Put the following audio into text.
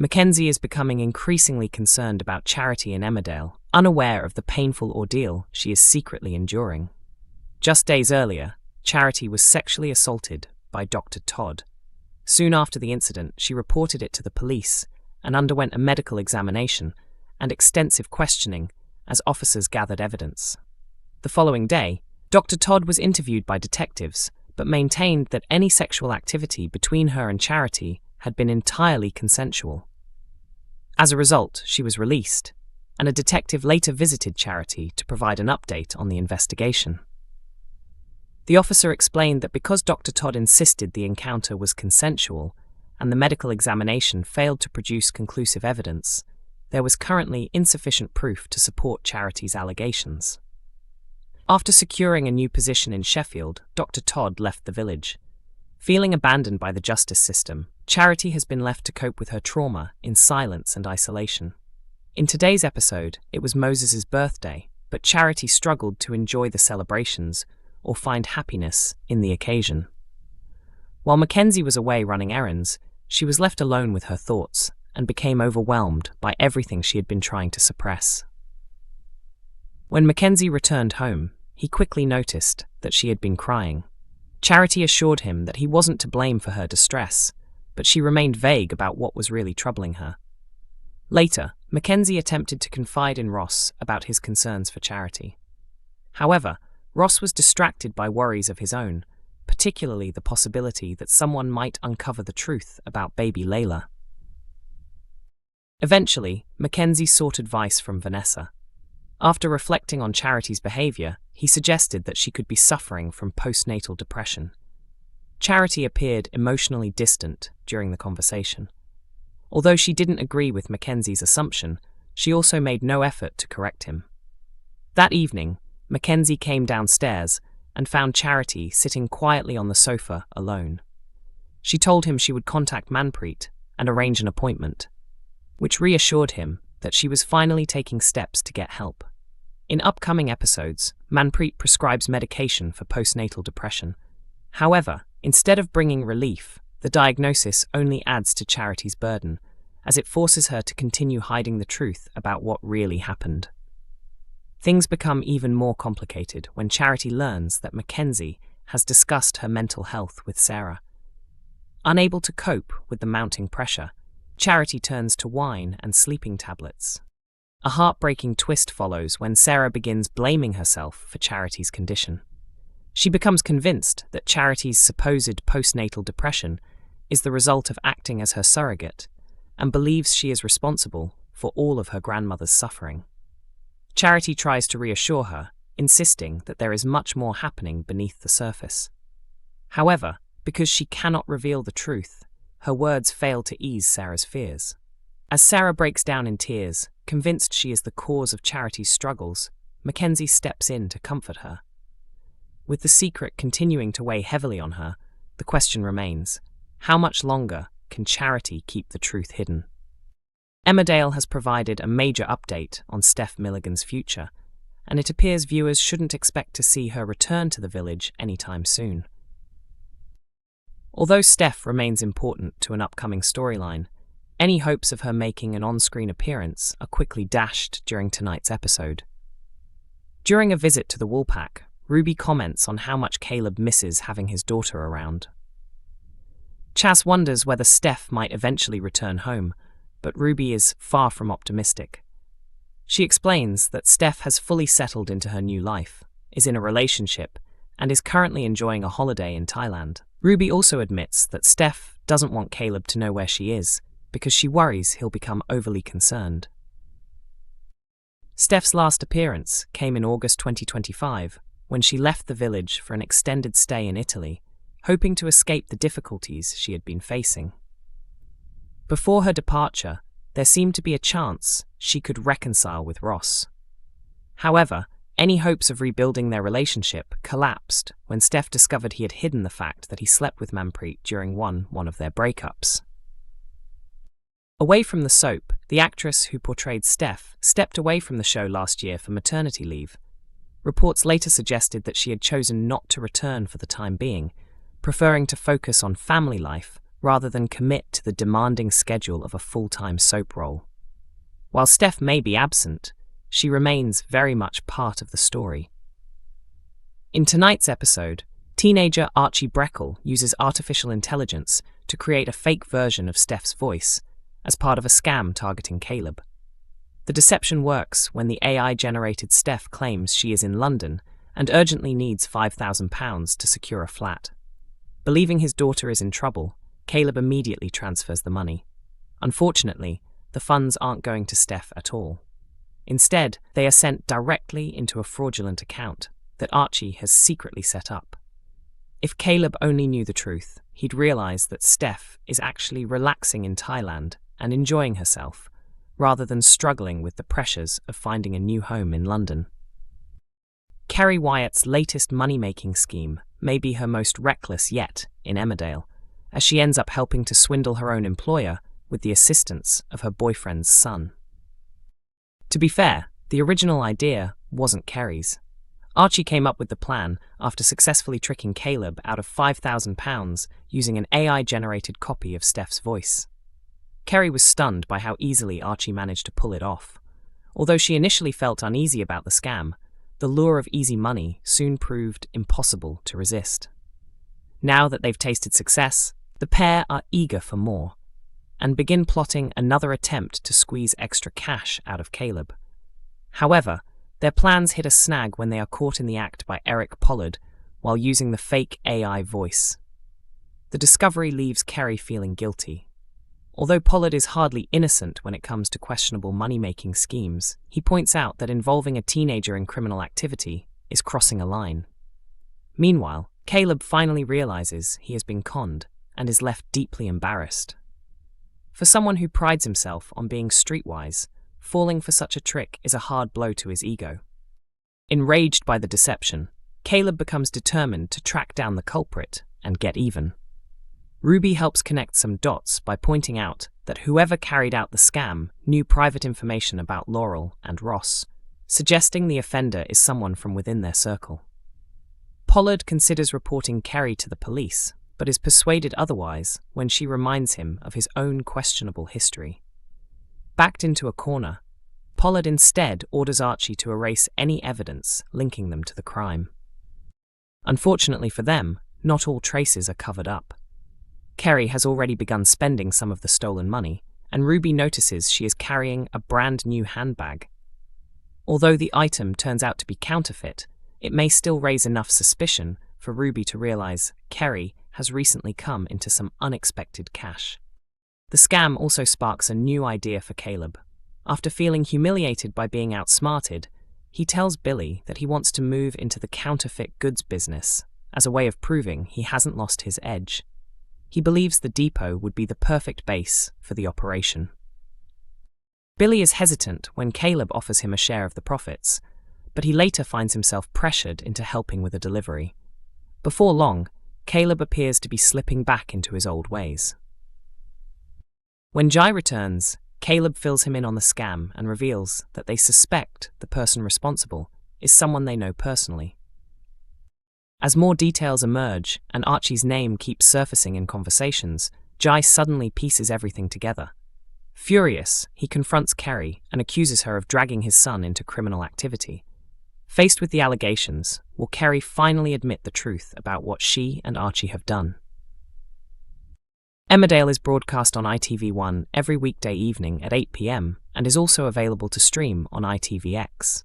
Mackenzie is becoming increasingly concerned about Charity in Emmerdale, unaware of the painful ordeal she is secretly enduring. Just days earlier, Charity was sexually assaulted by Dr. Todd. Soon after the incident, she reported it to the police and underwent a medical examination and extensive questioning as officers gathered evidence. The following day, Dr. Todd was interviewed by detectives, but maintained that any sexual activity between her and Charity had been entirely consensual. As a result, she was released, and a detective later visited Charity to provide an update on the investigation. The officer explained that because Dr. Todd insisted the encounter was consensual and the medical examination failed to produce conclusive evidence, there was currently insufficient proof to support Charity's allegations. After securing a new position in Sheffield, Dr. Todd left the village. Feeling abandoned by the justice system, Charity has been left to cope with her trauma in silence and isolation. In today's episode, it was Moses' birthday, but Charity struggled to enjoy the celebrations or find happiness in the occasion. While Mackenzie was away running errands, she was left alone with her thoughts and became overwhelmed by everything she had been trying to suppress. When Mackenzie returned home, he quickly noticed that she had been crying. Charity assured him that he wasn't to blame for her distress, but she remained vague about what was really troubling her. Later, Mackenzie attempted to confide in Ross about his concerns for Charity. However, Ross was distracted by worries of his own, particularly the possibility that someone might uncover the truth about baby Layla. Eventually, Mackenzie sought advice from Vanessa. After reflecting on Charity's behavior, he suggested that she could be suffering from postnatal depression. Charity appeared emotionally distant during the conversation. Although she didn't agree with Mackenzie's assumption, she also made no effort to correct him. That evening, Mackenzie came downstairs and found Charity sitting quietly on the sofa alone. She told him she would contact Manpreet and arrange an appointment, which reassured him that she was finally taking steps to get help. In upcoming episodes, Manpreet prescribes medication for postnatal depression. However, instead of bringing relief, the diagnosis only adds to Charity's burden, as it forces her to continue hiding the truth about what really happened. Things become even more complicated when Charity learns that Mackenzie has discussed her mental health with Sarah. Unable to cope with the mounting pressure, Charity turns to wine and sleeping tablets. A heartbreaking twist follows when Sarah begins blaming herself for Charity's condition. She becomes convinced that Charity's supposed postnatal depression is the result of acting as her surrogate, and believes she is responsible for all of her grandmother's suffering. Charity tries to reassure her, insisting that there is much more happening beneath the surface. However, because she cannot reveal the truth, her words fail to ease Sarah's fears. As Sarah breaks down in tears, convinced she is the cause of Charity's struggles, Mackenzie steps in to comfort her. With the secret continuing to weigh heavily on her, the question remains, how much longer can Charity keep the truth hidden? Emmerdale has provided a major update on Steph Milligan's future, and it appears viewers shouldn't expect to see her return to the village anytime soon. Although Steph remains important to an upcoming storyline, any hopes of her making an on-screen appearance are quickly dashed during tonight's episode. During a visit to the Woolpack, Ruby comments on how much Caleb misses having his daughter around. Chas wonders whether Steph might eventually return home, but Ruby is far from optimistic. She explains that Steph has fully settled into her new life, is in a relationship, and is currently enjoying a holiday in Thailand. Ruby also admits that Steph doesn't want Caleb to know where she is, because she worries he'll become overly concerned. Steph's last appearance came in August 2025, when she left the village for an extended stay in Italy, hoping to escape the difficulties she had been facing. Before her departure, there seemed to be a chance she could reconcile with Ross. However, any hopes of rebuilding their relationship collapsed when Steph discovered he had hidden the fact that he slept with Manpreet during one of their breakups. Away from the soap, the actress who portrayed Steph stepped away from the show last year for maternity leave. Reports later suggested that she had chosen not to return for the time being, preferring to focus on family life rather than commit to the demanding schedule of a full-time soap role. While Steph may be absent, she remains very much part of the story. In tonight's episode, teenager Archie Breckle uses artificial intelligence to create a fake version of Steph's voice as part of a scam targeting Caleb. The deception works when the AI-generated Steph claims she is in London and urgently needs £5,000 to secure a flat. Believing his daughter is in trouble, Caleb immediately transfers the money. Unfortunately, the funds aren't going to Steph at all. Instead, they are sent directly into a fraudulent account that Archie has secretly set up. If Caleb only knew the truth, he'd realize that Steph is actually relaxing in Thailand and enjoying herself, rather than struggling with the pressures of finding a new home in London. Kerry Wyatt's latest money-making scheme may be her most reckless yet in Emmerdale, as she ends up helping to swindle her own employer with the assistance of her boyfriend's son. To be fair, the original idea wasn't Kerry's. Archie came up with the plan after successfully tricking Caleb out of £5,000 using an AI-generated copy of Steph's voice. Kerry was stunned by how easily Archie managed to pull it off. Although she initially felt uneasy about the scam, the lure of easy money soon proved impossible to resist. Now that they've tasted success, the pair are eager for more, and begin plotting another attempt to squeeze extra cash out of Caleb. However, their plans hit a snag when they are caught in the act by Eric Pollard while using the fake AI voice. The discovery leaves Kerry feeling guilty. Although Pollard is hardly innocent when it comes to questionable money-making schemes, he points out that involving a teenager in criminal activity is crossing a line. Meanwhile, Caleb finally realizes he has been conned and is left deeply embarrassed. For someone who prides himself on being streetwise, falling for such a trick is a hard blow to his ego. Enraged by the deception, Caleb becomes determined to track down the culprit and get even. Ruby helps connect some dots by pointing out that whoever carried out the scam knew private information about Laurel and Ross, suggesting the offender is someone from within their circle. Pollard considers reporting Kerry to the police, but is persuaded otherwise when she reminds him of his own questionable history. Backed into a corner, Pollard instead orders Archie to erase any evidence linking them to the crime. Unfortunately for them, not all traces are covered up. Kerry has already begun spending some of the stolen money, and Ruby notices she is carrying a brand new handbag. Although the item turns out to be counterfeit, it may still raise enough suspicion for Ruby to realize Kerry has recently come into some unexpected cash. The scam also sparks a new idea for Caleb. After feeling humiliated by being outsmarted, he tells Billy that he wants to move into the counterfeit goods business as a way of proving he hasn't lost his edge. He believes the depot would be the perfect base for the operation. Billy is hesitant when Caleb offers him a share of the profits, but he later finds himself pressured into helping with a delivery. Before long, Caleb appears to be slipping back into his old ways. When Jai returns, Caleb fills him in on the scam and reveals that they suspect the person responsible is someone they know personally. As more details emerge and Archie's name keeps surfacing in conversations, Jai suddenly pieces everything together. Furious, he confronts Kerry and accuses her of dragging his son into criminal activity. Faced with the allegations, will Kerry finally admit the truth about what she and Archie have done? Emmerdale is broadcast on ITV1 every weekday evening at 8 p.m. and is also available to stream on ITVX.